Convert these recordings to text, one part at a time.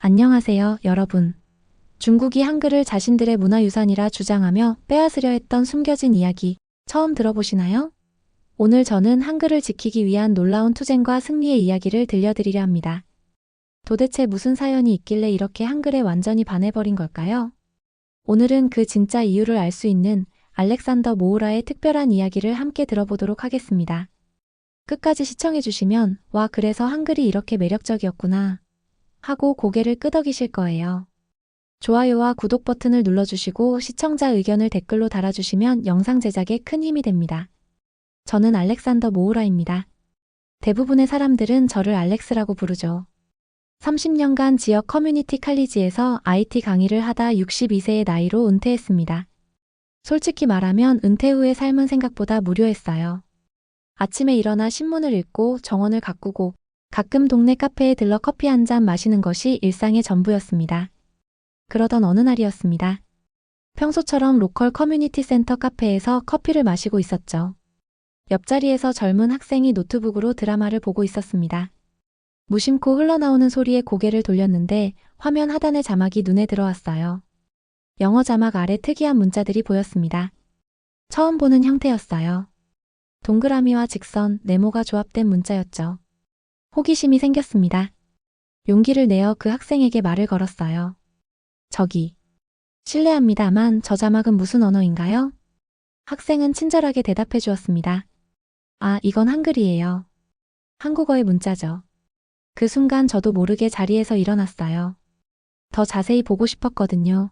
안녕하세요, 여러분. 중국이 한글을 자신들의 문화유산이라 주장하며 빼앗으려 했던 숨겨진 이야기, 처음 들어보시나요? 오늘 저는 한글을 지키기 위한 놀라운 투쟁과 승리의 이야기를 들려드리려 합니다. 도대체 무슨 사연이 있길래 이렇게 한글에 완전히 반해버린 걸까요? 오늘은 그 진짜 이유를 알 수 있는 알렉산더 모우라의 특별한 이야기를 함께 들어보도록 하겠습니다. 끝까지 시청해주시면, 와, 그래서 한글이 이렇게 매력적이었구나 하고 고개를 끄덕이실 거예요. 좋아요와 구독 버튼을 눌러주시고 시청자 의견을 댓글로 달아주시면 영상 제작에 큰 힘이 됩니다. 저는 알렉산더 모우라입니다. 대부분의 사람들은 저를 알렉스라고 부르죠. 30년간 지역 커뮤니티 칼리지에서 IT 강의를 하다 62세의 나이로 은퇴했습니다. 솔직히 말하면 은퇴 후의 삶은 생각보다 무료했어요. 아침에 일어나 신문을 읽고 정원을 가꾸고 가끔 동네 카페에 들러 커피 한 잔 마시는 것이 일상의 전부였습니다. 그러던 어느 날이었습니다. 평소처럼 로컬 커뮤니티 센터 카페에서 커피를 마시고 있었죠. 옆자리에서 젊은 학생이 노트북으로 드라마를 보고 있었습니다. 무심코 흘러나오는 소리에 고개를 돌렸는데 화면 하단의 자막이 눈에 들어왔어요. 영어 자막 아래 특이한 문자들이 보였습니다. 처음 보는 형태였어요. 동그라미와 직선, 네모가 조합된 문자였죠. 호기심이 생겼습니다. 용기를 내어 그 학생에게 말을 걸었어요. 저기, 실례합니다만 저 자막은 무슨 언어인가요? 학생은 친절하게 대답해 주었습니다. 아, 이건 한글이에요. 한국어의 문자죠. 그 순간 저도 모르게 자리에서 일어났어요. 더 자세히 보고 싶었거든요.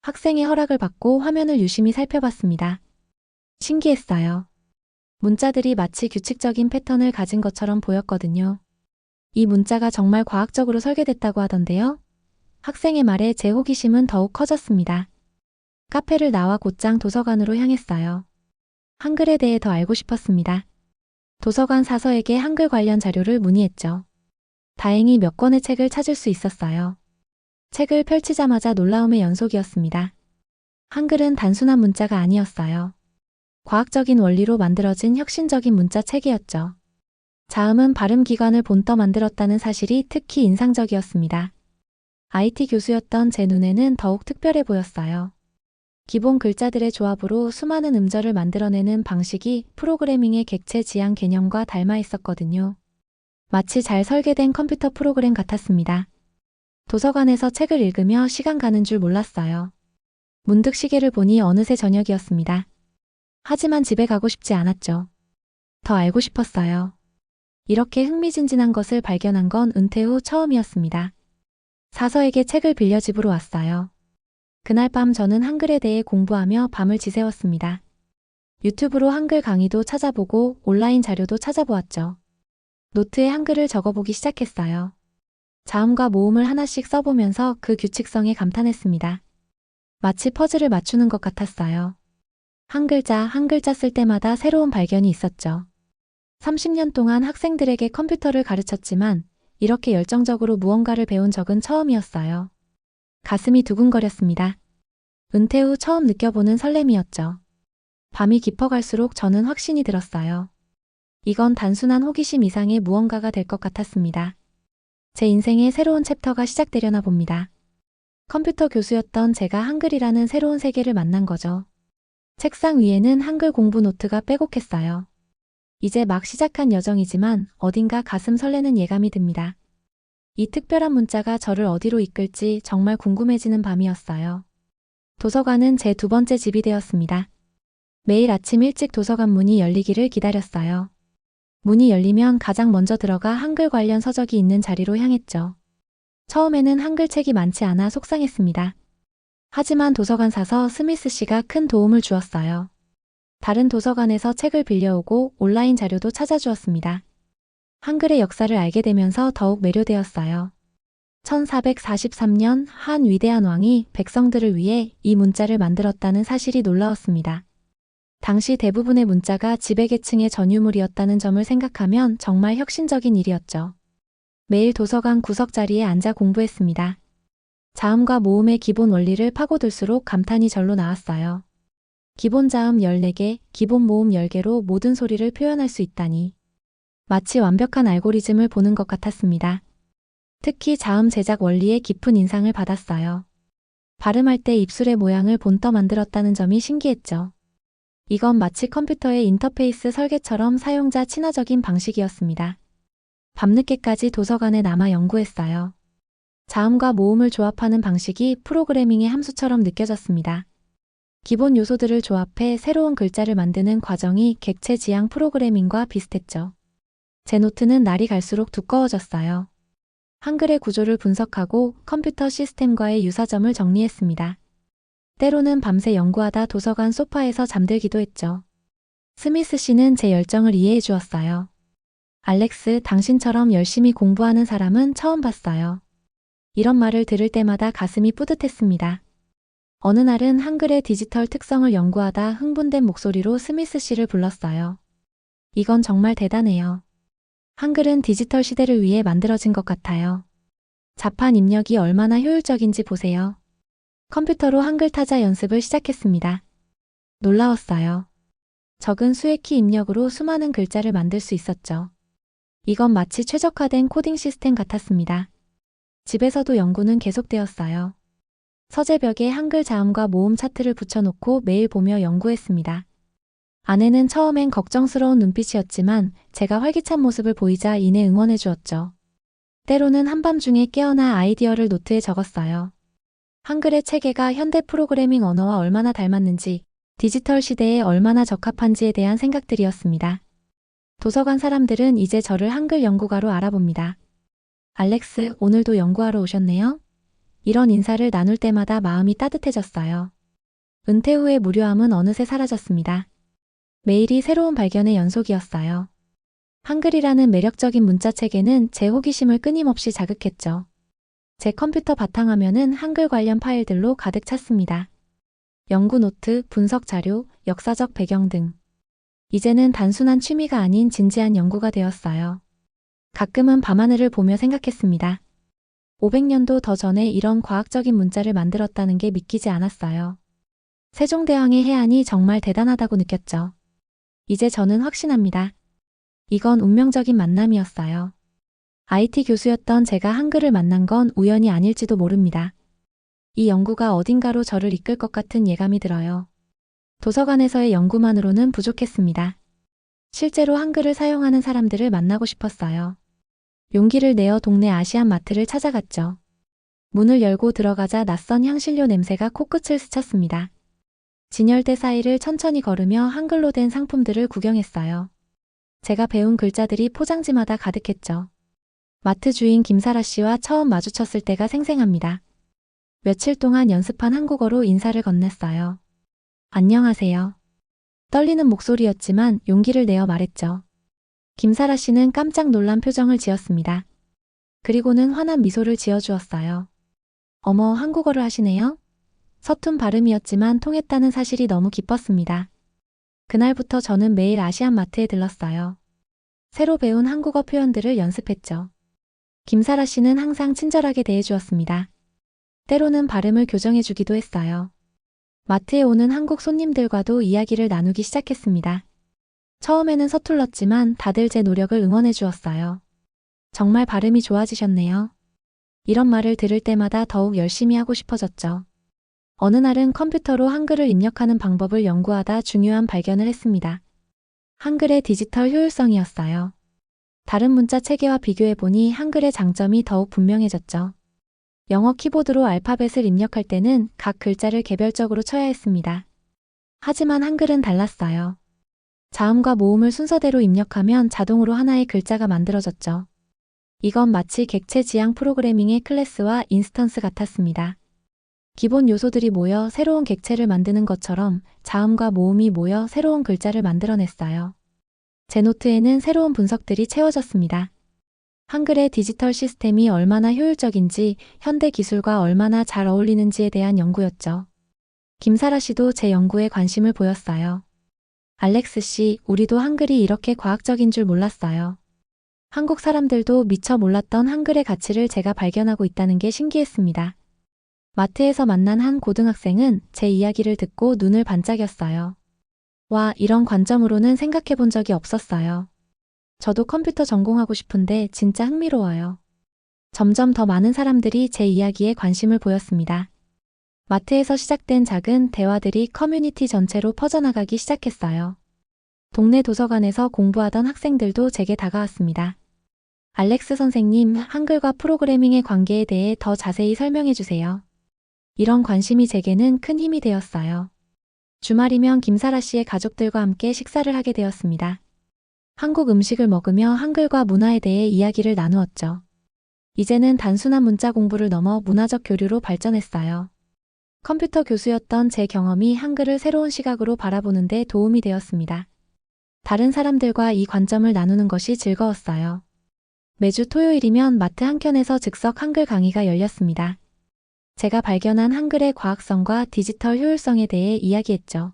학생의 허락을 받고 화면을 유심히 살펴봤습니다. 신기했어요. 문자들이 마치 규칙적인 패턴을 가진 것처럼 보였거든요. 이 문자가 정말 과학적으로 설계됐다고 하던데요. 학생의 말에 제 호기심은 더욱 커졌습니다. 카페를 나와 곧장 도서관으로 향했어요. 한글에 대해 더 알고 싶었습니다. 도서관 사서에게 한글 관련 자료를 문의했죠. 다행히 몇 권의 책을 찾을 수 있었어요. 책을 펼치자마자 놀라움의 연속이었습니다. 한글은 단순한 문자가 아니었어요. 과학적인 원리로 만들어진 혁신적인 문자 체계였죠. 자음은 발음 기관을 본떠 만들었다는 사실이 특히 인상적이었습니다. IT 교수였던 제 눈에는 더욱 특별해 보였어요. 기본 글자들의 조합으로 수많은 음절을 만들어내는 방식이 프로그래밍의 객체 지향 개념과 닮아 있었거든요. 마치 잘 설계된 컴퓨터 프로그램 같았습니다. 도서관에서 책을 읽으며 시간 가는 줄 몰랐어요. 문득 시계를 보니 어느새 저녁이었습니다. 하지만 집에 가고 싶지 않았죠. 더 알고 싶었어요. 이렇게 흥미진진한 것을 발견한 건 은퇴 후 처음이었습니다. 사서에게 책을 빌려 집으로 왔어요. 그날 밤 저는 한글에 대해 공부하며 밤을 지새웠습니다. 유튜브로 한글 강의도 찾아보고 온라인 자료도 찾아보았죠. 노트에 한글을 적어보기 시작했어요. 자음과 모음을 하나씩 써보면서 그 규칙성에 감탄했습니다. 마치 퍼즐을 맞추는 것 같았어요. 한 글자 쓸 때마다 새로운 발견이 있었죠. 30년 동안 학생들에게 컴퓨터를 가르쳤지만 이렇게 열정적으로 무언가를 배운 적은 처음이었어요. 가슴이 두근거렸습니다. 은퇴 후 처음 느껴보는 설렘이었죠. 밤이 깊어갈수록 저는 확신이 들었어요. 이건 단순한 호기심 이상의 무언가가 될 것 같았습니다. 제 인생의 새로운 챕터가 시작되려나 봅니다. 컴퓨터 교수였던 제가 한글이라는 새로운 세계를 만난 거죠. 책상 위에는 한글 공부 노트가 빼곡했어요. 이제 막 시작한 여정이지만 어딘가 가슴 설레는 예감이 듭니다. 이 특별한 문자가 저를 어디로 이끌지 정말 궁금해지는 밤이었어요. 도서관은 제 두 번째 집이 되었습니다. 매일 아침 일찍 도서관 문이 열리기를 기다렸어요. 문이 열리면 가장 먼저 들어가 한글 관련 서적이 있는 자리로 향했죠. 처음에는 한글 책이 많지 않아 속상했습니다. 하지만 도서관 사서 스미스 씨가 큰 도움을 주었어요. 다른 도서관에서 책을 빌려오고 온라인 자료도 찾아주었습니다. 한글의 역사를 알게 되면서 더욱 매료되었어요. 1443년 한 위대한 왕이 백성들을 위해 이 문자를 만들었다는 사실이 놀라웠습니다. 당시 대부분의 문자가 지배계층의 전유물이었다는 점을 생각하면 정말 혁신적인 일이었죠. 매일 도서관 구석 자리에 앉아 공부했습니다. 자음과 모음의 기본 원리를 파고들수록 감탄이 절로 나왔어요. 기본 자음 14개, 기본 모음 10개로 모든 소리를 표현할 수 있다니. 마치 완벽한 알고리즘을 보는 것 같았습니다. 특히 자음 제작 원리에 깊은 인상을 받았어요. 발음할 때 입술의 모양을 본떠 만들었다는 점이 신기했죠. 이건 마치 컴퓨터의 인터페이스 설계처럼 사용자 친화적인 방식이었습니다. 밤늦게까지 도서관에 남아 연구했어요. 자음과 모음을 조합하는 방식이 프로그래밍의 함수처럼 느껴졌습니다. 기본 요소들을 조합해 새로운 글자를 만드는 과정이 객체 지향 프로그래밍과 비슷했죠. 제 노트는 날이 갈수록 두꺼워졌어요. 한글의 구조를 분석하고 컴퓨터 시스템과의 유사점을 정리했습니다. 때로는 밤새 연구하다 도서관 소파에서 잠들기도 했죠. 스미스 씨는 제 열정을 이해해 주었어요. 알렉스, 당신처럼 열심히 공부하는 사람은 처음 봤어요. 이런 말을 들을 때마다 가슴이 뿌듯했습니다. 어느 날은 한글의 디지털 특성을 연구하다 흥분된 목소리로 스미스 씨를 불렀어요. 이건 정말 대단해요. 한글은 디지털 시대를 위해 만들어진 것 같아요. 자판 입력이 얼마나 효율적인지 보세요. 컴퓨터로 한글 타자 연습을 시작했습니다. 놀라웠어요. 적은 수액키 입력으로 수많은 글자를 만들 수 있었죠. 이건 마치 최적화된 코딩 시스템 같았습니다. 집에서도 연구는 계속되었어요. 서재벽에 한글 자음과 모음 차트를 붙여놓고 매일 보며 연구했습니다. 아내는 처음엔 걱정스러운 눈빛이었지만 제가 활기찬 모습을 보이자 이내 응원해 주었죠. 때로는 한밤중에 깨어나 아이디어를 노트에 적었어요. 한글의 체계가 현대 프로그래밍 언어와 얼마나 닮았는지, 디지털 시대에 얼마나 적합한지에 대한 생각들이었습니다. 도서관 사람들은 이제 저를 한글 연구가로 알아봅니다. 알렉스, 오늘도 연구하러 오셨네요? 이런 인사를 나눌 때마다 마음이 따뜻해졌어요. 은퇴 후의 무료함은 어느새 사라졌습니다. 매일이 새로운 발견의 연속이었어요. 한글이라는 매력적인 문자 체계는 제 호기심을 끊임없이 자극했죠. 제 컴퓨터 바탕화면은 한글 관련 파일들로 가득 찼습니다. 연구 노트, 분석 자료, 역사적 배경 등. 이제는 단순한 취미가 아닌 진지한 연구가 되었어요. 가끔은 밤하늘을 보며 생각했습니다. 500년도 더 전에 이런 과학적인 문자를 만들었다는 게 믿기지 않았어요. 세종대왕의 해안이 정말 대단하다고 느꼈죠. 이제 저는 확신합니다. 이건 운명적인 만남이었어요. IT 교수였던 제가 한글을 만난 건 우연이 아닐지도 모릅니다. 이 연구가 어딘가로 저를 이끌 것 같은 예감이 들어요. 도서관에서의 연구만으로는 부족했습니다. 실제로 한글을 사용하는 사람들을 만나고 싶었어요. 용기를 내어 동네 아시안 마트를 찾아갔죠. 문을 열고 들어가자 낯선 향신료 냄새가 코끝을 스쳤습니다. 진열대 사이를 천천히 걸으며 한글로 된 상품들을 구경했어요. 제가 배운 글자들이 포장지마다 가득했죠. 마트 주인 김사라 씨와 처음 마주쳤을 때가 생생합니다. 며칠 동안 연습한 한국어로 인사를 건넸어요. 안녕하세요. 떨리는 목소리였지만 용기를 내어 말했죠. 김사라 씨는 깜짝 놀란 표정을 지었습니다. 그리고는 환한 미소를 지어주었어요. 어머, 한국어를 하시네요? 서툰 발음이었지만 통했다는 사실이 너무 기뻤습니다. 그날부터 저는 매일 아시안 마트에 들렀어요. 새로 배운 한국어 표현들을 연습했죠. 김사라 씨는 항상 친절하게 대해주었습니다. 때로는 발음을 교정해주기도 했어요. 마트에 오는 한국 손님들과도 이야기를 나누기 시작했습니다. 처음에는 서툴렀지만 다들 제 노력을 응원해 주었어요. 정말 발음이 좋아지셨네요. 이런 말을 들을 때마다 더욱 열심히 하고 싶어졌죠. 어느 날은 컴퓨터로 한글을 입력하는 방법을 연구하다 중요한 발견을 했습니다. 한글의 디지털 효율성이었어요. 다른 문자 체계와 비교해보니 한글의 장점이 더욱 분명해졌죠. 영어 키보드로 알파벳을 입력할 때는 각 글자를 개별적으로 쳐야 했습니다. 하지만 한글은 달랐어요. 자음과 모음을 순서대로 입력하면 자동으로 하나의 글자가 만들어졌죠. 이건 마치 객체 지향 프로그래밍의 클래스와 인스턴스 같았습니다. 기본 요소들이 모여 새로운 객체를 만드는 것처럼 자음과 모음이 모여 새로운 글자를 만들어냈어요. 제 노트에는 새로운 분석들이 채워졌습니다. 한글의 디지털 시스템이 얼마나 효율적인지, 현대 기술과 얼마나 잘 어울리는지에 대한 연구였죠. 김사라 씨도 제 연구에 관심을 보였어요. 알렉스 씨, 우리도 한글이 이렇게 과학적인 줄 몰랐어요. 한국 사람들도 미처 몰랐던 한글의 가치를 제가 발견하고 있다는 게 신기했습니다. 마트에서 만난 한 고등학생은 제 이야기를 듣고 눈을 반짝였어요. 와, 이런 관점으로는 생각해 본 적이 없었어요. 저도 컴퓨터 전공하고 싶은데 진짜 흥미로워요. 점점 더 많은 사람들이 제 이야기에 관심을 보였습니다. 마트에서 시작된 작은 대화들이 커뮤니티 전체로 퍼져나가기 시작했어요. 동네 도서관에서 공부하던 학생들도 제게 다가왔습니다. 알렉스 선생님, 한글과 프로그래밍의 관계에 대해 더 자세히 설명해 주세요. 이런 관심이 제게는 큰 힘이 되었어요. 주말이면 김사라 씨의 가족들과 함께 식사를 하게 되었습니다. 한국 음식을 먹으며 한글과 문화에 대해 이야기를 나누었죠. 이제는 단순한 문자 공부를 넘어 문화적 교류로 발전했어요. 컴퓨터 교수였던 제 경험이 한글을 새로운 시각으로 바라보는 데 도움이 되었습니다. 다른 사람들과 이 관점을 나누는 것이 즐거웠어요. 매주 토요일이면 마트 한켠에서 즉석 한글 강의가 열렸습니다. 제가 발견한 한글의 과학성과 디지털 효율성에 대해 이야기했죠.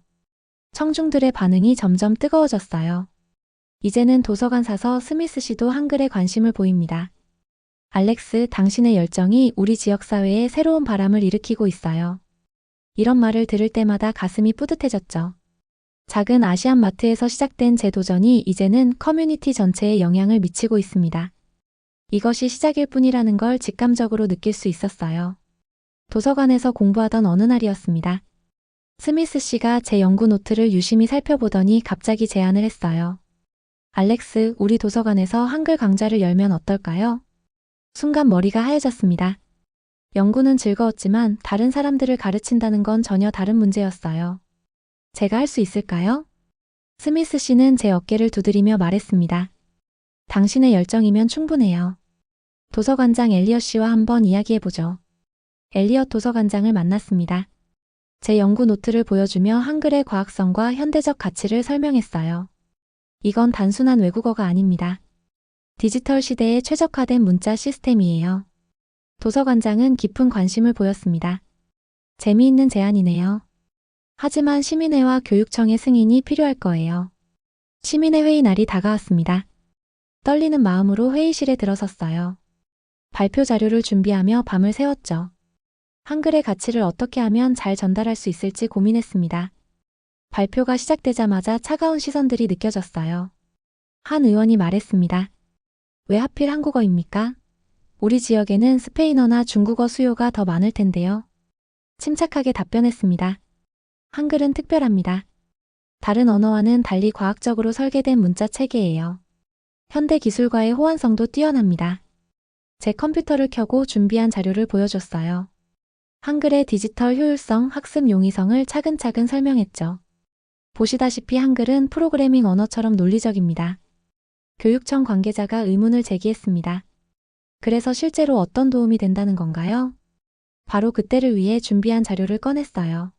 청중들의 반응이 점점 뜨거워졌어요. 이제는 도서관 사서 스미스 씨도 한글에 관심을 보입니다. 알렉스, 당신의 열정이 우리 지역사회에 새로운 바람을 일으키고 있어요. 이런 말을 들을 때마다 가슴이 뿌듯해졌죠. 작은 아시안 마트에서 시작된 제 도전이 이제는 커뮤니티 전체에 영향을 미치고 있습니다. 이것이 시작일 뿐이라는 걸 직감적으로 느낄 수 있었어요. 도서관에서 공부하던 어느 날이었습니다. 스미스 씨가 제 연구 노트를 유심히 살펴보더니 갑자기 제안을 했어요. 알렉스, 우리 도서관에서 한글 강좌를 열면 어떨까요? 순간 머리가 하얘졌습니다. 연구는 즐거웠지만 다른 사람들을 가르친다는 건 전혀 다른 문제였어요. 제가 할 수 있을까요? 스미스 씨는 제 어깨를 두드리며 말했습니다. 당신의 열정이면 충분해요. 도서관장 엘리엇 씨와 한번 이야기해보죠. 엘리엇 도서관장을 만났습니다. 제 연구 노트를 보여주며 한글의 과학성과 현대적 가치를 설명했어요. 이건 단순한 외국어가 아닙니다. 디지털 시대에 최적화된 문자 시스템이에요. 도서관장은 깊은 관심을 보였습니다. 재미있는 제안이네요. 하지만 시민회와 교육청의 승인이 필요할 거예요. 시민회 회의 날이 다가왔습니다. 떨리는 마음으로 회의실에 들어섰어요. 발표 자료를 준비하며 밤을 새웠죠. 한글의 가치를 어떻게 하면 잘 전달할 수 있을지 고민했습니다. 발표가 시작되자마자 차가운 시선들이 느껴졌어요. 한 의원이 말했습니다. 왜 하필 한국어입니까? 우리 지역에는 스페인어나 중국어 수요가 더 많을 텐데요. 침착하게 답변했습니다. 한글은 특별합니다. 다른 언어와는 달리 과학적으로 설계된 문자 체계예요. 현대 기술과의 호환성도 뛰어납니다. 제 컴퓨터를 켜고 준비한 자료를 보여줬어요. 한글의 디지털 효율성, 학습 용이성을 차근차근 설명했죠. 보시다시피 한글은 프로그래밍 언어처럼 논리적입니다. 교육청 관계자가 의문을 제기했습니다. 그래서 실제로 어떤 도움이 된다는 건가요? 바로 그때를 위해 준비한 자료를 꺼냈어요.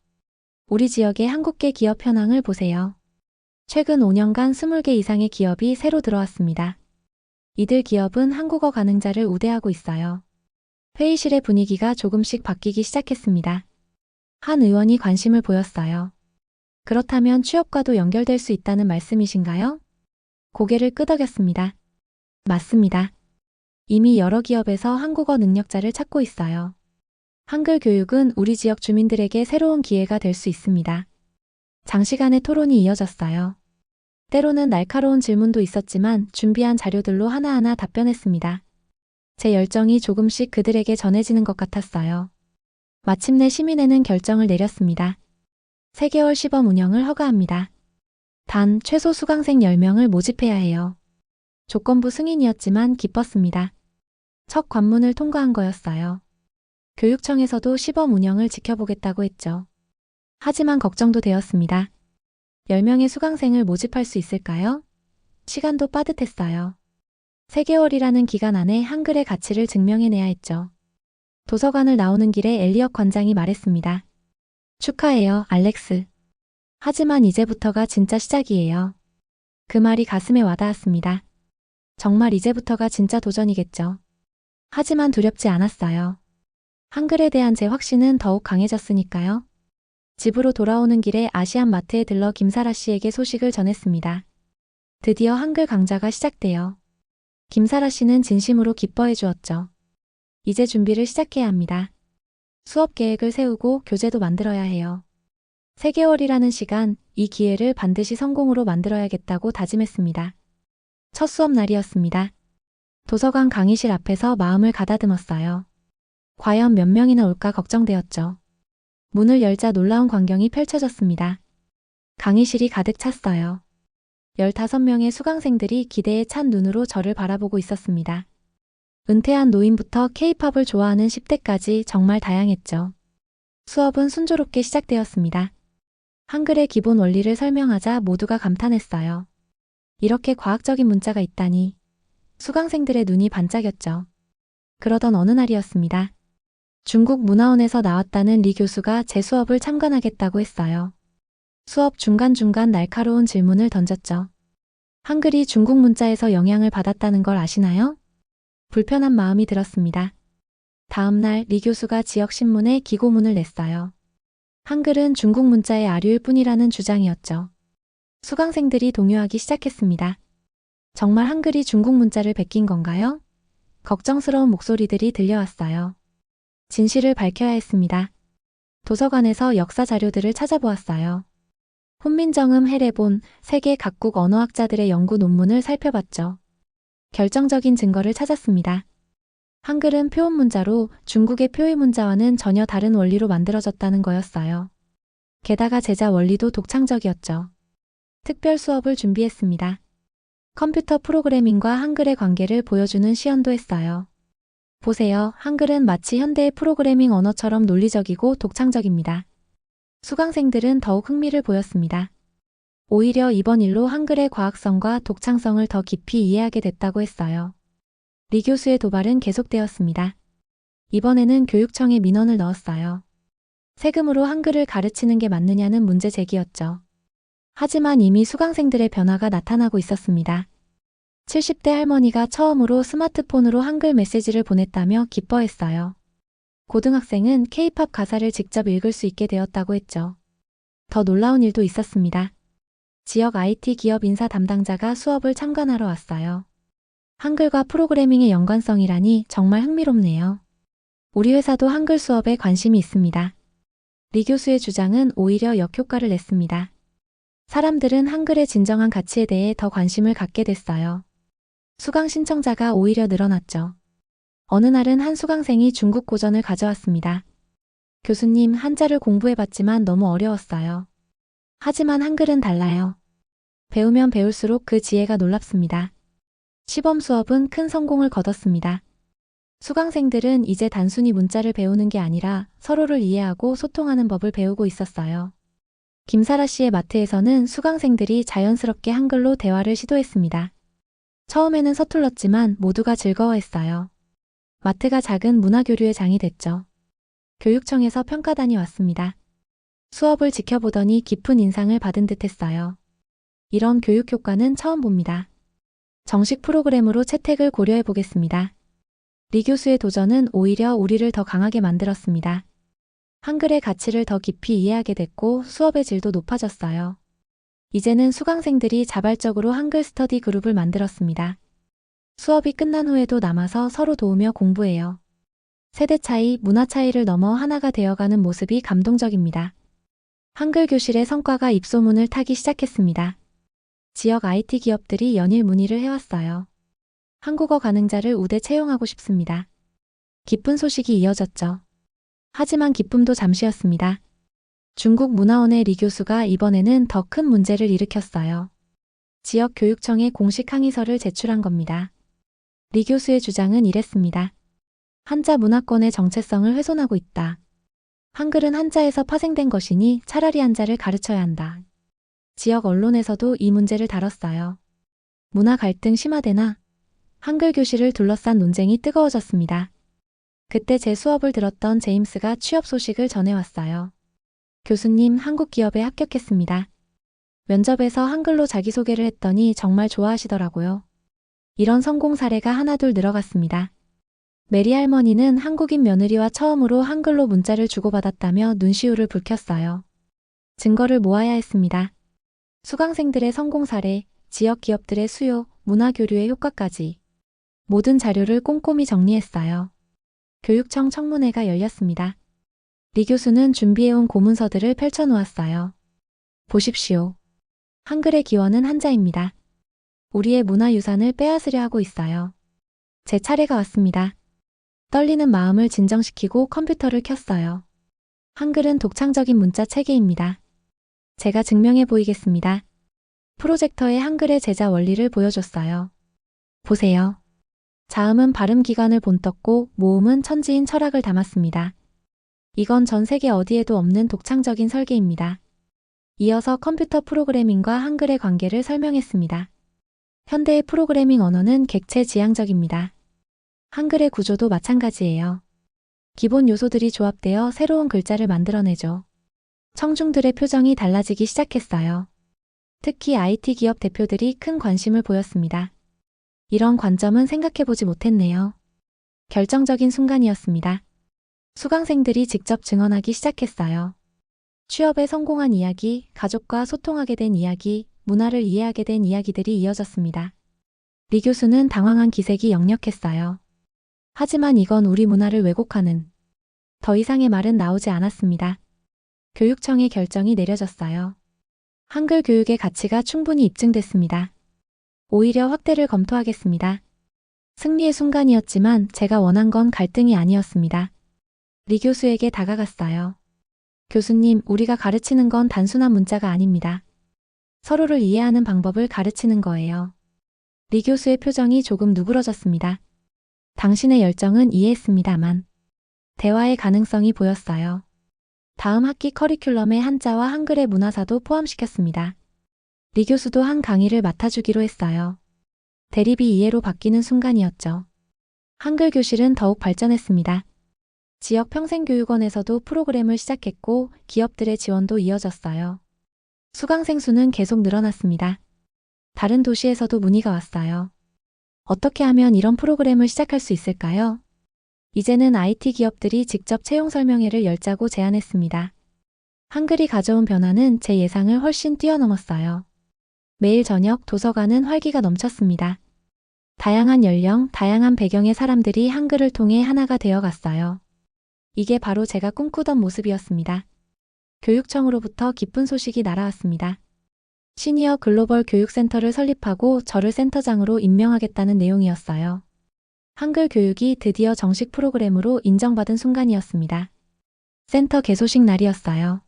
우리 지역의 한국계 기업 현황을 보세요. 최근 5년간 20개 이상의 기업이 새로 들어왔습니다. 이들 기업은 한국어 가능자를 우대하고 있어요. 회의실의 분위기가 조금씩 바뀌기 시작했습니다. 한 의원이 관심을 보였어요. 그렇다면 취업과도 연결될 수 있다는 말씀이신가요? 고개를 끄덕였습니다. 맞습니다. 이미 여러 기업에서 한국어 능력자를 찾고 있어요. 한글 교육은 우리 지역 주민들에게 새로운 기회가 될 수 있습니다. 장시간의 토론이 이어졌어요. 때로는 날카로운 질문도 있었지만 준비한 자료들로 하나하나 답변했습니다. 제 열정이 조금씩 그들에게 전해지는 것 같았어요. 마침내 시민회는 결정을 내렸습니다. 3개월 시범 운영을 허가합니다. 단 최소 수강생 10명을 모집해야 해요. 조건부 승인이었지만 기뻤습니다. 첫 관문을 통과한 거였어요. 교육청에서도 시범 운영을 지켜보겠다고 했죠. 하지만 걱정도 되었습니다. 10명의 수강생을 모집할 수 있을까요? 시간도 빠듯했어요. 3개월이라는 기간 안에 한글의 가치를 증명해내야 했죠. 도서관을 나오는 길에 엘리엇 관장이 말했습니다. 축하해요, 알렉스. 하지만 이제부터가 진짜 시작이에요. 그 말이 가슴에 와닿았습니다. 정말 이제부터가 진짜 도전이겠죠. 하지만 두렵지 않았어요. 한글에 대한 제 확신은 더욱 강해졌으니까요. 집으로 돌아오는 길에 아시안 마트에 들러 김사라 씨에게 소식을 전했습니다. 드디어 한글 강좌가 시작돼요. 김사라 씨는 진심으로 기뻐해 주었죠. 이제 준비를 시작해야 합니다. 수업 계획을 세우고 교재도 만들어야 해요. 3개월이라는 시간, 이 기회를 반드시 성공으로 만들어야겠다고 다짐했습니다. 첫 수업 날이었습니다. 도서관 강의실 앞에서 마음을 가다듬었어요. 과연 몇 명이나 올까 걱정되었죠. 문을 열자 놀라운 광경이 펼쳐졌습니다. 강의실이 가득 찼어요. 15명의 수강생들이 기대에 찬 눈으로 저를 바라보고 있었습니다. 은퇴한 노인부터 K-팝을 좋아하는 10대까지 정말 다양했죠. 수업은 순조롭게 시작되었습니다. 한글의 기본 원리를 설명하자 모두가 감탄했어요. 이렇게 과학적인 문자가 있다니. 수강생들의 눈이 반짝였죠. 그러던 어느 날이었습니다. 중국 문화원에서 나왔다는 리 교수가 제 수업을 참관하겠다고 했어요. 수업 중간중간 날카로운 질문을 던졌죠. 한글이 중국 문자에서 영향을 받았다는 걸 아시나요? 불편한 마음이 들었습니다. 다음 날 리 교수가 지역신문에 기고문을 냈어요. 한글은 중국 문자의 아류일 뿐이라는 주장이었죠. 수강생들이 동요하기 시작했습니다. 정말 한글이 중국 문자를 베낀 건가요? 걱정스러운 목소리들이 들려왔어요. 진실을 밝혀야 했습니다. 도서관에서 역사 자료들을 찾아보았어요. 훈민정음 해례본 세계 각국 언어학자들의 연구 논문을 살펴봤죠. 결정적인 증거를 찾았습니다. 한글은 표온 문자로 중국의 표의 문자와는 전혀 다른 원리로 만들어졌다는 거였어요. 게다가 제자 원리도 독창적이었죠. 특별 수업을 준비했습니다. 컴퓨터 프로그래밍과 한글의 관계를 보여주는 시연도 했어요. 보세요. 한글은 마치 현대의 프로그래밍 언어처럼 논리적이고 독창적입니다. 수강생들은 더욱 흥미를 보였습니다. 오히려 이번 일로 한글의 과학성과 독창성을 더 깊이 이해하게 됐다고 했어요. 리 교수의 도발은 계속되었습니다. 이번에는 교육청에 민원을 넣었어요. 세금으로 한글을 가르치는 게 맞느냐는 문제 제기였죠. 하지만 이미 수강생들의 변화가 나타나고 있었습니다. 70대 할머니가 처음으로 스마트폰으로 한글 메시지를 보냈다며 기뻐했어요. 고등학생은 K-팝 가사를 직접 읽을 수 있게 되었다고 했죠. 더 놀라운 일도 있었습니다. 지역 IT 기업 인사 담당자가 수업을 참관하러 왔어요. 한글과 프로그래밍의 연관성이라니 정말 흥미롭네요. 우리 회사도 한글 수업에 관심이 있습니다. 리 교수의 주장은 오히려 역효과를 냈습니다. 사람들은 한글의 진정한 가치에 대해 더 관심을 갖게 됐어요. 수강 신청자가 오히려 늘어났죠. 어느 날은 한 수강생이 중국 고전을 가져왔습니다. 교수님, 한자를 공부해봤지만 너무 어려웠어요. 하지만 한글은 달라요. 배우면 배울수록 그 지혜가 놀랍습니다. 시범 수업은 큰 성공을 거뒀습니다. 수강생들은 이제 단순히 문자를 배우는 게 아니라 서로를 이해하고 소통하는 법을 배우고 있었어요. 김사라 씨의 마트에서는 수강생들이 자연스럽게 한글로 대화를 시도했습니다. 처음에는 서툴렀지만 모두가 즐거워했어요. 마트가 작은 문화교류의 장이 됐죠. 교육청에서 평가단이 왔습니다. 수업을 지켜보더니 깊은 인상을 받은 듯했어요. 이런 교육 효과는 처음 봅니다. 정식 프로그램으로 채택을 고려해 보겠습니다. 리 교수의 도전은 오히려 우리를 더 강하게 만들었습니다. 한글의 가치를 더 깊이 이해하게 됐고 수업의 질도 높아졌어요. 이제는 수강생들이 자발적으로 한글 스터디 그룹을 만들었습니다. 수업이 끝난 후에도 남아서 서로 도우며 공부해요. 세대 차이, 문화 차이를 넘어 하나가 되어가는 모습이 감동적입니다. 한글 교실의 성과가 입소문을 타기 시작했습니다. 지역 IT 기업들이 연일 문의를 해왔어요. 한국어 가능자를 우대 채용하고 싶습니다. 기쁜 소식이 이어졌죠. 하지만 기쁨도 잠시였습니다. 중국 문화원의 리 교수가 이번에는 더 큰 문제를 일으켰어요. 지역 교육청에 공식 항의서를 제출한 겁니다. 리 교수의 주장은 이랬습니다. 한자 문화권의 정체성을 훼손하고 있다. 한글은 한자에서 파생된 것이니 차라리 한자를 가르쳐야 한다. 지역 언론에서도 이 문제를 다뤘어요. 문화 갈등 심화되나? 한글 교실을 둘러싼 논쟁이 뜨거워졌습니다. 그때 제 수업을 들었던 제임스가 취업 소식을 전해왔어요. 교수님, 한국 기업에 합격했습니다. 면접에서 한글로 자기소개를 했더니 정말 좋아하시더라고요. 이런 성공 사례가 하나둘 늘어갔습니다. 메리 할머니는 한국인 며느리와 처음으로 한글로 문자를 주고받았다며 눈시울을 붉혔어요. 증거를 모아야 했습니다. 수강생들의 성공 사례, 지역 기업들의 수요, 문화교류의 효과까지 모든 자료를 꼼꼼히 정리했어요. 교육청 청문회가 열렸습니다. 리 교수는 준비해온 고문서들을 펼쳐놓았어요. 보십시오. 한글의 기원은 한자입니다. 우리의 문화유산을 빼앗으려 하고 있어요. 제 차례가 왔습니다. 떨리는 마음을 진정시키고 컴퓨터를 켰어요. 한글은 독창적인 문자 체계입니다. 제가 증명해 보이겠습니다. 프로젝터에 한글의 제자 원리를 보여줬어요. 보세요. 자음은 발음 기관을 본떴고 모음은 천지인 철학을 담았습니다. 이건 전 세계 어디에도 없는 독창적인 설계입니다. 이어서 컴퓨터 프로그래밍과 한글의 관계를 설명했습니다. 현대의 프로그래밍 언어는 객체 지향적입니다. 한글의 구조도 마찬가지예요. 기본 요소들이 조합되어 새로운 글자를 만들어내죠. 청중들의 표정이 달라지기 시작했어요. 특히 IT 기업 대표들이 큰 관심을 보였습니다. 이런 관점은 생각해보지 못했네요. 결정적인 순간이었습니다. 수강생들이 직접 증언하기 시작했어요. 취업에 성공한 이야기, 가족과 소통하게 된 이야기, 문화를 이해하게 된 이야기들이 이어졌습니다. 리 교수는 당황한 기색이 역력했어요. 하지만 이건 우리 문화를 왜곡하는 더 이상의 말은 나오지 않았습니다. 교육청의 결정이 내려졌어요. 한글 교육의 가치가 충분히 입증됐습니다. 오히려 확대를 검토하겠습니다. 승리의 순간이었지만 제가 원한 건 갈등이 아니었습니다. 리 교수에게 다가갔어요. 교수님, 우리가 가르치는 건 단순한 문자가 아닙니다. 서로를 이해하는 방법을 가르치는 거예요. 리 교수의 표정이 조금 누그러졌습니다. 당신의 열정은 이해했습니다만 대화의 가능성이 보였어요. 다음 학기 커리큘럼에 한자와 한글의 문화사도 포함시켰습니다. 리 교수도 한 강의를 맡아주기로 했어요. 대립이 이해로 바뀌는 순간이었죠. 한글 교실은 더욱 발전했습니다. 지역 평생교육원에서도 프로그램을 시작했고 기업들의 지원도 이어졌어요. 수강생 수는 계속 늘어났습니다. 다른 도시에서도 문의가 왔어요. 어떻게 하면 이런 프로그램을 시작할 수 있을까요? 이제는 IT 기업들이 직접 채용 설명회를 열자고 제안했습니다. 한글이 가져온 변화는 제 예상을 훨씬 뛰어넘었어요. 매일 저녁 도서관은 활기가 넘쳤습니다. 다양한 연령, 다양한 배경의 사람들이 한글을 통해 하나가 되어갔어요. 이게 바로 제가 꿈꾸던 모습이었습니다. 교육청으로부터 기쁜 소식이 날아왔습니다. 시니어 글로벌 교육센터를 설립하고 저를 센터장으로 임명하겠다는 내용이었어요. 한글 교육이 드디어 정식 프로그램으로 인정받은 순간이었습니다. 센터 개소식 날이었어요.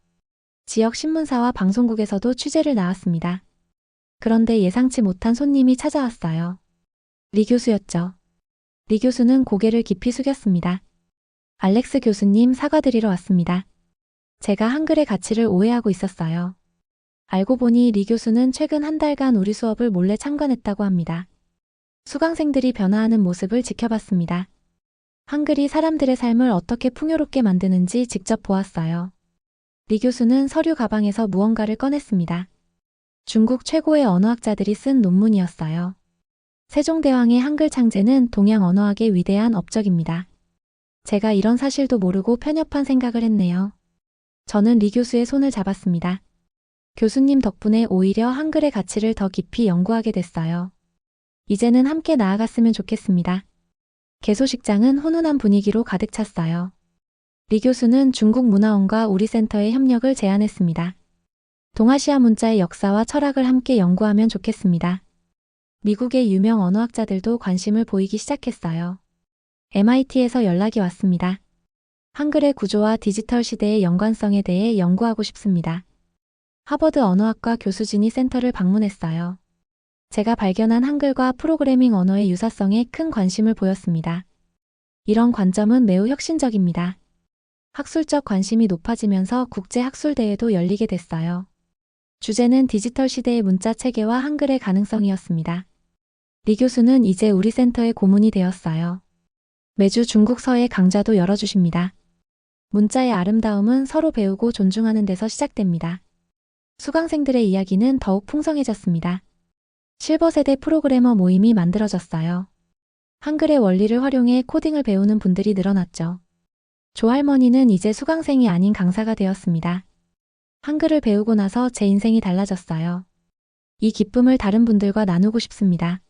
지역 신문사와 방송국에서도 취재를 나왔습니다. 그런데 예상치 못한 손님이 찾아왔어요. 리 교수였죠. 리 교수는 고개를 깊이 숙였습니다. 알렉스 교수님, 사과드리러 왔습니다. 제가 한글의 가치를 오해하고 있었어요. 알고 보니 리 교수는 최근 한 달간 우리 수업을 몰래 참관했다고 합니다. 수강생들이 변화하는 모습을 지켜봤습니다. 한글이 사람들의 삶을 어떻게 풍요롭게 만드는지 직접 보았어요. 리 교수는 서류 가방에서 무언가를 꺼냈습니다. 중국 최고의 언어학자들이 쓴 논문이었어요. 세종대왕의 한글 창제는 동양 언어학의 위대한 업적입니다. 제가 이런 사실도 모르고 편협한 생각을 했네요. 저는 리 교수의 손을 잡았습니다. 교수님 덕분에 오히려 한글의 가치를 더 깊이 연구하게 됐어요. 이제는 함께 나아갔으면 좋겠습니다. 개소식장은 훈훈한 분위기로 가득 찼어요. 리 교수는 중국문화원과 우리 센터의 협력을 제안했습니다. 동아시아 문자의 역사와 철학을 함께 연구하면 좋겠습니다. 미국의 유명 언어학자들도 관심을 보이기 시작했어요. MIT에서 연락이 왔습니다. 한글의 구조와 디지털 시대의 연관성에 대해 연구하고 싶습니다. 하버드 언어학과 교수진이 센터를 방문했어요. 제가 발견한 한글과 프로그래밍 언어의 유사성에 큰 관심을 보였습니다. 이런 관점은 매우 혁신적입니다. 학술적 관심이 높아지면서 국제학술대회도 열리게 됐어요. 주제는 디지털 시대의 문자 체계와 한글의 가능성이었습니다. 리 교수는 이제 우리 센터의 고문이 되었어요. 매주 중국 서해 강좌도 열어주십니다. 문자의 아름다움은 서로 배우고 존중하는 데서 시작됩니다. 수강생들의 이야기는 더욱 풍성해졌습니다. 실버 세대 프로그래머 모임이 만들어졌어요. 한글의 원리를 활용해 코딩을 배우는 분들이 늘어났죠. 조할머니는 이제 수강생이 아닌 강사가 되었습니다. 한글을 배우고 나서 제 인생이 달라졌어요. 이 기쁨을 다른 분들과 나누고 싶습니다.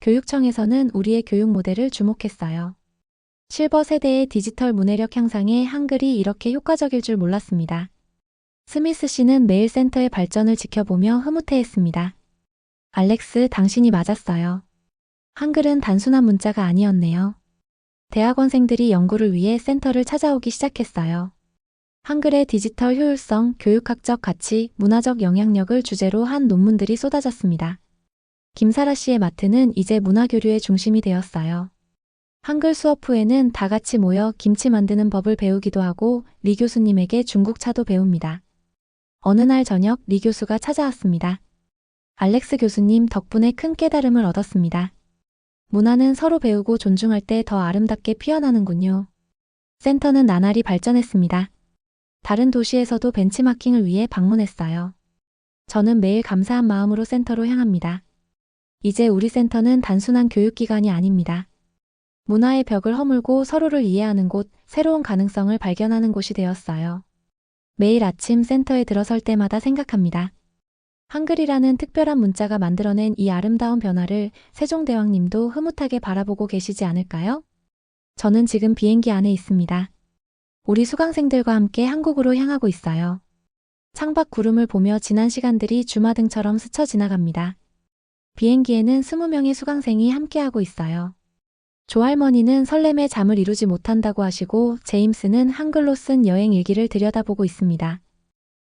교육청에서는 우리의 교육 모델을 주목했어요. 실버 세대의 디지털 문해력 향상에 한글이 이렇게 효과적일 줄 몰랐습니다. 스미스 씨는 매일 센터의 발전을 지켜보며 흐뭇해했습니다. 알렉스, 당신이 맞았어요. 한글은 단순한 문자가 아니었네요. 대학원생들이 연구를 위해 센터를 찾아오기 시작했어요. 한글의 디지털 효율성, 교육학적 가치, 문화적 영향력을 주제로 한 논문들이 쏟아졌습니다. 김사라 씨의 마트는 이제 문화교류의 중심이 되었어요. 한글 수업 후에는 다 같이 모여 김치 만드는 법을 배우기도 하고 리 교수님에게 중국차도 배웁니다. 어느 날 저녁 리 교수가 찾아왔습니다. 알렉스 교수님 덕분에 큰 깨달음을 얻었습니다. 문화는 서로 배우고 존중할 때 더 아름답게 피어나는군요. 센터는 나날이 발전했습니다. 다른 도시에서도 벤치마킹을 위해 방문했어요. 저는 매일 감사한 마음으로 센터로 향합니다. 이제 우리 센터는 단순한 교육기관이 아닙니다. 문화의 벽을 허물고 서로를 이해하는 곳, 새로운 가능성을 발견하는 곳이 되었어요. 매일 아침 센터에 들어설 때마다 생각합니다. 한글이라는 특별한 문자가 만들어낸 이 아름다운 변화를 세종대왕님도 흐뭇하게 바라보고 계시지 않을까요? 저는 지금 비행기 안에 있습니다. 우리 수강생들과 함께 한국으로 향하고 있어요. 창밖 구름을 보며 지난 시간들이 주마등처럼 스쳐 지나갑니다. 비행기에는 20명의 수강생이 함께하고 있어요. 조할머니는 설렘에 잠을 이루지 못한다고 하시고 제임스는 한글로 쓴 여행 일기를 들여다보고 있습니다.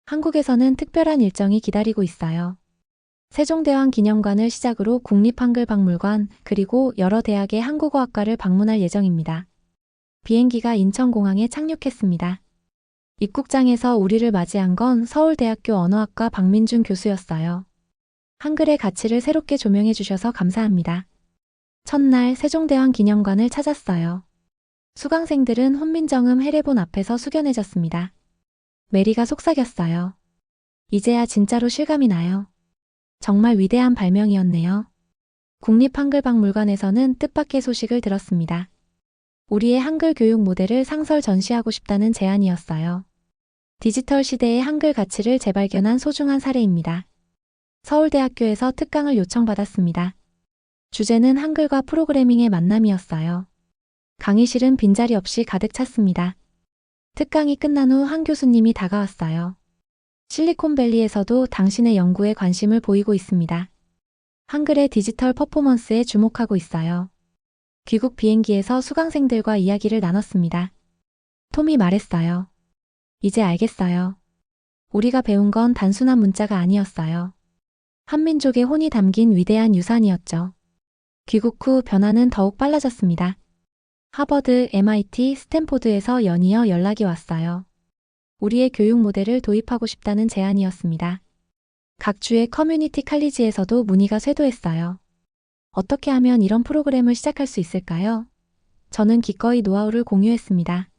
한국에서는 특별한 일정이 기다리고 있어요. 세종대왕 기념관을 시작으로 국립한글박물관 그리고 여러 대학의 한국어학과를 방문할 예정입니다. 비행기가 인천공항에 착륙했습니다. 입국장에서 우리를 맞이한 건 서울대학교 언어학과 박민준 교수였어요. 한글의 가치를 새롭게 조명해 주셔서 감사합니다. 첫날 세종대왕 기념관을 찾았어요. 수강생들은 훈민정음 해례본 앞에서 숙연해졌습니다. 메리가 속삭였어요. 이제야 진짜로 실감이 나요. 정말 위대한 발명이었네요. 국립한글박물관에서는 뜻밖의 소식을 들었습니다. 우리의 한글 교육 모델을 상설 전시하고 싶다는 제안이었어요. 디지털 시대의 한글 가치를 재발견한 소중한 사례입니다. 서울대학교에서 특강을 요청받았습니다. 주제는 한글과 프로그래밍의 만남이었어요. 강의실은 빈자리 없이 가득 찼습니다. 특강이 끝난 후 한 교수님이 다가왔어요. 실리콘밸리에서도 당신의 연구에 관심을 보이고 있습니다. 한글의 디지털 퍼포먼스에 주목하고 있어요. 귀국 비행기에서 수강생들과 이야기를 나눴습니다. 톰이 말했어요. 이제 알겠어요. 우리가 배운 건 단순한 문자가 아니었어요. 한민족의 혼이 담긴 위대한 유산이었죠. 귀국 후 변화는 더욱 빨라졌습니다. 하버드, MIT, 스탠포드에서 연이어 연락이 왔어요. 우리의 교육 모델을 도입하고 싶다는 제안이었습니다. 각 주의 커뮤니티 칼리지에서도 문의가 쇄도했어요. 어떻게 하면 이런 프로그램을 시작할 수 있을까요? 저는 기꺼이 노하우를 공유했습니다.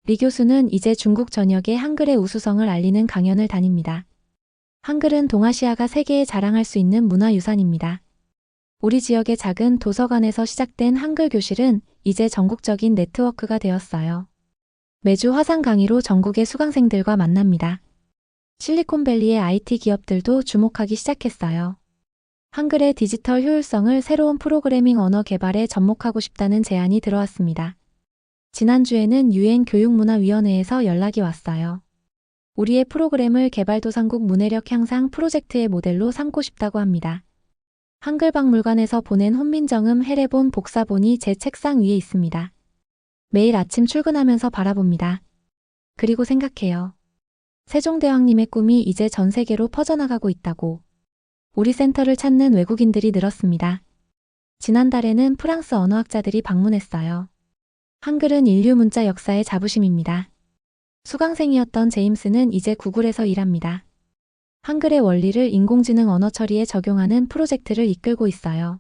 리 교수는 이제 중국 전역에 한글의 우수성을 알리는 강연을 다닙니다. 한글은 동아시아가 세계에 자랑할 수 있는 문화유산입니다. 우리 지역의 작은 도서관에서 시작된 한글 교실은 이제 전국적인 네트워크가 되었어요. 매주 화상 강의로 전국의 수강생들과 만납니다. 실리콘밸리의 IT 기업들도 주목하기 시작했어요. 한글의 디지털 효율성을 새로운 프로그래밍 언어 개발에 접목하고 싶다는 제안이 들어왔습니다. 지난주에는 유엔교육문화위원회에서 연락이 왔어요. 우리의 프로그램을 개발도상국 문해력 향상 프로젝트의 모델로 삼고 싶다고 합니다. 한글박물관에서 보낸 훈민정음 해례본 복사본이 제 책상 위에 있습니다. 매일 아침 출근하면서 바라봅니다. 그리고 생각해요. 세종대왕님의 꿈이 이제 전 세계로 퍼져나가고 있다고. 우리 센터를 찾는 외국인들이 늘었습니다. 지난달에는 프랑스 언어학자들이 방문했어요. 한글은 인류 문자 역사의 자부심입니다. 수강생이었던 제임스는 이제 구글에서 일합니다. 한글의 원리를 인공지능 언어 처리에 적용하는 프로젝트를 이끌고 있어요.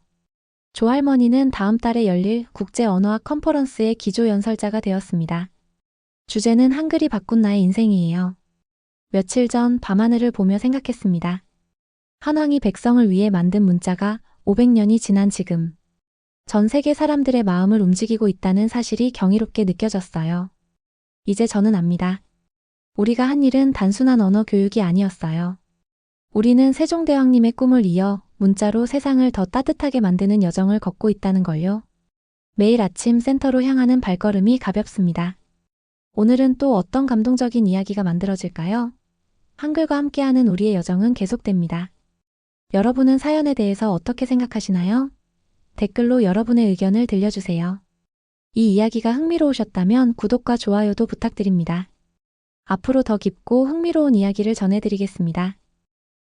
조할머니는 다음 달에 열릴 국제 언어학 컨퍼런스의 기조 연설자가 되었습니다. 주제는 한글이 바꾼 나의 인생이에요. 며칠 전 밤하늘을 보며 생각했습니다. 한왕이 백성을 위해 만든 문자가 500년이 지난 지금 전 세계 사람들의 마음을 움직이고 있다는 사실이 경이롭게 느껴졌어요. 이제 저는 압니다. 우리가 한 일은 단순한 언어 교육이 아니었어요. 우리는 세종대왕님의 꿈을 이어 문자로 세상을 더 따뜻하게 만드는 여정을 걷고 있다는 걸요. 매일 아침 센터로 향하는 발걸음이 가볍습니다. 오늘은 또 어떤 감동적인 이야기가 만들어질까요? 한글과 함께하는 우리의 여정은 계속됩니다. 여러분은 사연에 대해서 어떻게 생각하시나요? 댓글로 여러분의 의견을 들려주세요. 이 이야기가 흥미로우셨다면 구독과 좋아요도 부탁드립니다. 앞으로 더 깊고 흥미로운 이야기를 전해드리겠습니다.